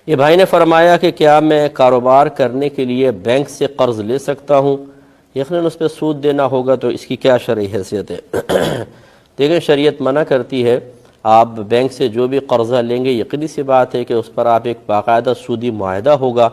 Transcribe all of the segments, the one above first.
یہ بھائی نے فرمایا کہ کیا میں کاروبار کرنے کے لیے بینک سے قرض لے سکتا ہوں؟ یقیناً اس پہ سود دینا ہوگا، تو اس کی کیا شرعی حیثیت ہے؟ دیکھیں، شریعت منع کرتی ہے آپ بینک سے جو بھی قرضہ لیں گے، یقینی سی بات ہے کہ اس پر آپ ایک باقاعدہ سودی معاہدہ ہوگا۔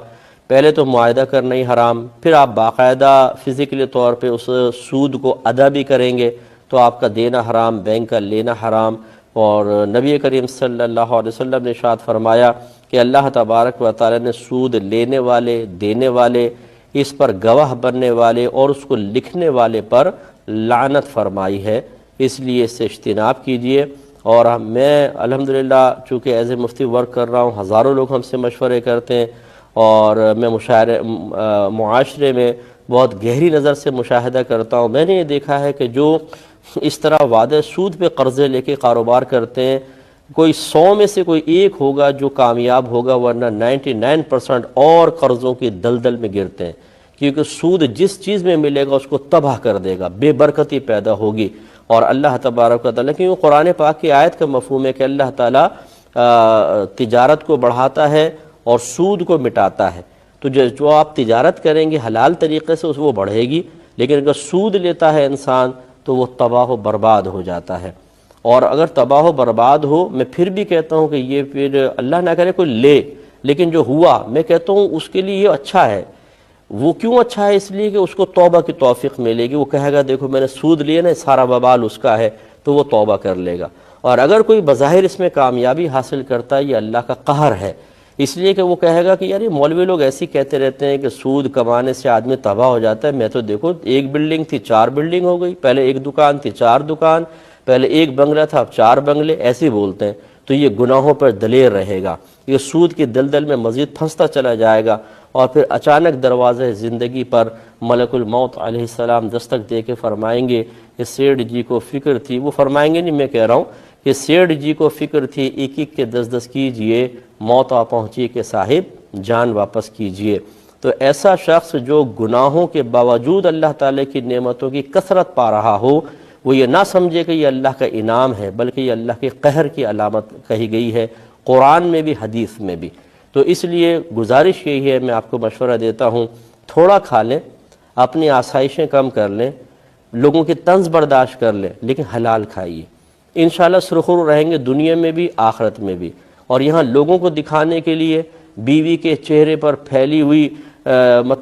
پہلے تو معاہدہ کرنا ہی حرام، پھر آپ باقاعدہ فزیکلی طور پہ اس سود کو ادا بھی کریں گے تو آپ کا دینا حرام، بینک کا لینا حرام۔ اور نبی کریم صلی اللہ علیہ وسلم نے ارشاد فرمایا کہ اللہ تبارک و تعالی نے سود لینے والے، دینے والے، اس پر گواہ بننے والے اور اس کو لکھنے والے پر لعنت فرمائی ہے، اس لیے اس سے اجتناب کیجئے۔ اور میں الحمدللہ چونکہ ایز اے مفتی ورک کر رہا ہوں، ہزاروں لوگ ہم سے مشورے کرتے ہیں، اور میں معاشرے میں بہت گہری نظر سے مشاہدہ کرتا ہوں۔ میں نے یہ دیکھا ہے کہ جو اس طرح وعدہ سود پہ قرضے لے کے کاروبار کرتے ہیں، کوئی 100 میں سے کوئی ایک ہوگا جو کامیاب ہوگا، ورنہ 99% اور قرضوں کی دلدل میں گرتے ہیں، کیونکہ سود جس چیز میں ملے گا اس کو تباہ کر دے گا، بے برکتی پیدا ہوگی۔ اور اللہ تبارک و تعالیٰ، کیونکہ قرآن پاک کی آیت کا مفہوم ہے کہ اللہ تعالیٰ تجارت کو بڑھاتا ہے اور سود کو مٹاتا ہے۔ تو جو آپ تجارت کریں گے حلال طریقے سے وہ بڑھے گی، لیکن اگر سود لیتا ہے انسان تو وہ تباہ و برباد ہو جاتا ہے۔ اور اگر تباہ و برباد ہو، میں پھر بھی کہتا ہوں کہ یہ پھر اللہ نہ کرے کوئی لے، لیکن جو ہوا میں کہتا ہوں اس کے لیے یہ اچھا ہے۔ وہ کیوں اچھا ہے؟ اس لیے کہ اس کو توبہ کی توفیق ملے گی، وہ کہے گا دیکھو میں نے سود لیا نا، سارا وبال اس کا ہے، تو وہ توبہ کر لے گا۔ اور اگر کوئی بظاہر اس میں کامیابی حاصل کرتا ہے، یہ اللہ کا قہر ہے، اس لیے کہ وہ کہے گا کہ یار یہ مولوی لوگ ایسے کہتے رہتے ہیں کہ سود کمانے سے آدمی تباہ ہو جاتا ہے، میں تو دیکھو ایک بلڈنگ تھی 4 بلڈنگ ہو گئی، پہلے ایک دکان تھی 4 دکان، پہلے ایک بنگلہ تھا اب 4 بنگلے، ایسے بولتے ہیں۔ تو یہ گناہوں پر دلیر رہے گا، یہ سود کی دلدل میں مزید پھنستا چلا جائے گا، اور پھر اچانک دروازے زندگی پر ملک الموت علیہ السلام دستک دے کے فرمائیں گے کہ سیٹھ جی کو فکر تھی، وہ فرمائیں گے نہیں، میں کہہ رہا ہوں کہ سیٹھ جی کو فکر تھی، ایک ایک کے 10 کیجئے، موت آ پہنچی کہ صاحب جان واپس کیجئے۔ تو ایسا شخص جو گناہوں کے باوجود اللہ تعالیٰ کی نعمتوں کی کثرت پا رہا ہو، وہ یہ نہ سمجھے کہ یہ اللہ کا انعام ہے، بلکہ یہ اللہ کے قہر کی علامت کہی گئی ہے، قرآن میں بھی حدیث میں بھی۔ تو اس لیے گزارش یہی ہے، میں آپ کو مشورہ دیتا ہوں، تھوڑا کھا لیں، اپنی آسائشیں کم کر لیں، لوگوں کی طنز برداشت کر لیں، لیکن حلال کھائیے، انشاءاللہ سرخرو رہیں گے دنیا میں بھی آخرت میں بھی۔ اور یہاں لوگوں کو دکھانے کے لیے، بیوی کے چہرے پر پھیلی ہوئی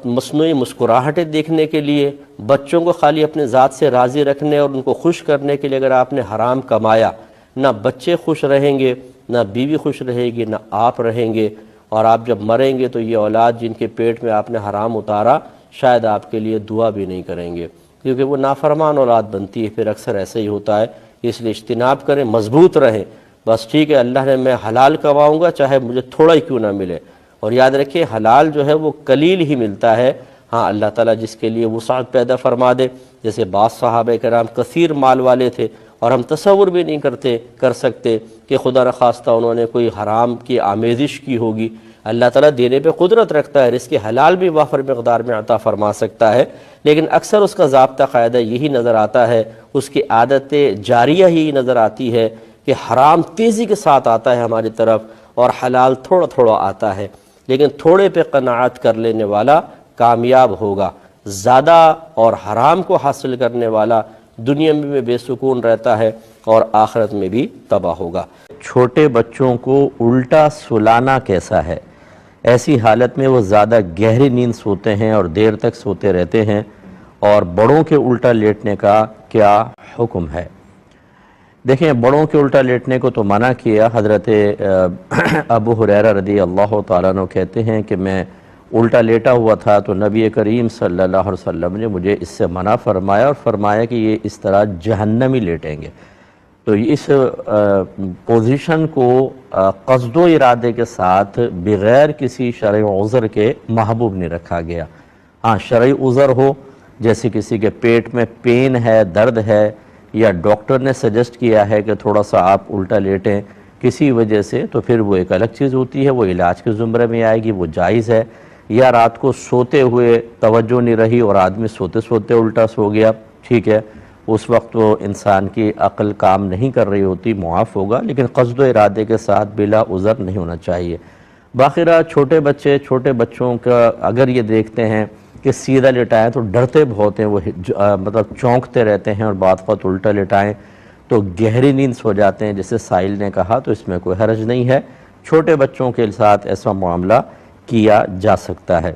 مصنوعی مسکراہٹیں دیکھنے کے لیے، بچوں کو خالی اپنے ذات سے راضی رکھنے اور ان کو خوش کرنے کے لیے اگر آپ نے حرام کمایا، نہ بچے خوش رہیں گے، نہ بیوی خوش رہے گی، نہ آپ رہیں گے، اور آپ جب مریں گے تو یہ اولاد جن کے پیٹ میں آپ نے حرام اتارا شاید آپ کے لیے دعا بھی نہیں کریں گے، کیونکہ وہ نافرمان اولاد بنتی ہے، پھر اکثر ایسے ہی ہوتا ہے۔ اس لیے اجتناب کریں، مضبوط رہیں، بس ٹھیک ہے اللہ نے میں حلال کماؤں گا چاہے مجھے تھوڑا ہی کیوں نہ ملے۔ اور یاد رکھیں حلال جو ہے وہ قلیل ہی ملتا ہے، ہاں اللہ تعالیٰ جس کے لیے وسعت پیدا فرما دے، جیسے بعض صحابہ کرام کثیر مال والے تھے اور ہم تصور بھی نہیں کر سکتے کہ خدا نخواستہ انہوں نے کوئی حرام کی آمیزش کی ہوگی۔ اللہ تعالیٰ دینے پہ قدرت رکھتا ہے، رزق حلال بھی وافر مقدار میں عطا فرما سکتا ہے، لیکن اکثر اس کا ضابطہ قاعدہ یہی نظر آتا ہے، اس کی عادت جاریہ ہی نظر آتی ہے کہ حرام تیزی کے ساتھ آتا ہے ہماری طرف اور حلال تھوڑا تھوڑا آتا ہے، لیکن تھوڑے پہ قناعت کر لینے والا کامیاب ہوگا، زیادہ اور حرام کو حاصل کرنے والا دنیا میں بھی بے سکون رہتا ہے اور آخرت میں بھی تباہ ہوگا۔ چھوٹے بچوں کو الٹا سلانا کیسا ہے؟ ایسی حالت میں وہ زیادہ گہری نیند سوتے ہیں اور دیر تک سوتے رہتے ہیں، اور بڑوں کے الٹا لیٹنے کا کیا حکم ہے؟ دیکھیں، بڑوں کے الٹا لیٹنے کو تو منع کیا۔ حضرت ابو ہریرہ رضی اللہ تعالیٰ عنہ کہتے ہیں کہ میں الٹا لیٹا ہوا تھا تو نبی کریم صلی اللہ علیہ وسلم نے مجھے اس سے منع فرمایا، اور فرمایا کہ یہ اس طرح جہنمی لیٹیں گے۔ تو اس پوزیشن کو قصد و ارادے کے ساتھ بغیر کسی شرعی عذر کے محبوب نہیں رکھا گیا۔ ہاں شرعی عذر ہو، جیسے کسی کے پیٹ میں پین ہے، درد ہے، یا ڈاکٹر نے سجیسٹ کیا ہے کہ تھوڑا سا آپ الٹا لیٹیں کسی وجہ سے، تو پھر وہ ایک الگ چیز ہوتی ہے، وہ علاج کے زمرے میں آئے گی، وہ جائز ہے۔ یا رات کو سوتے ہوئے توجہ نہیں رہی اور آدمی سوتے سوتے الٹا سو گیا، ٹھیک ہے، اس وقت وہ انسان کی عقل کام نہیں کر رہی ہوتی، معاف ہوگا، لیکن قصد و ارادے کے ساتھ بلا عذر نہیں ہونا چاہیے۔ باخرہ چھوٹے بچوں کا اگر یہ دیکھتے ہیں کہ سیدھا لٹائیں تو ڈرتے بہت ہیں، وہ مطلب چونکتے رہتے ہیں، اور بعض وقت الٹا لٹائیں تو گہری نیند سو جاتے ہیں جیسے سائل نے کہا، تو اس میں کوئی حرج نہیں ہے، چھوٹے بچوں کے ساتھ ایسا معاملہ کیا جا سکتا ہے۔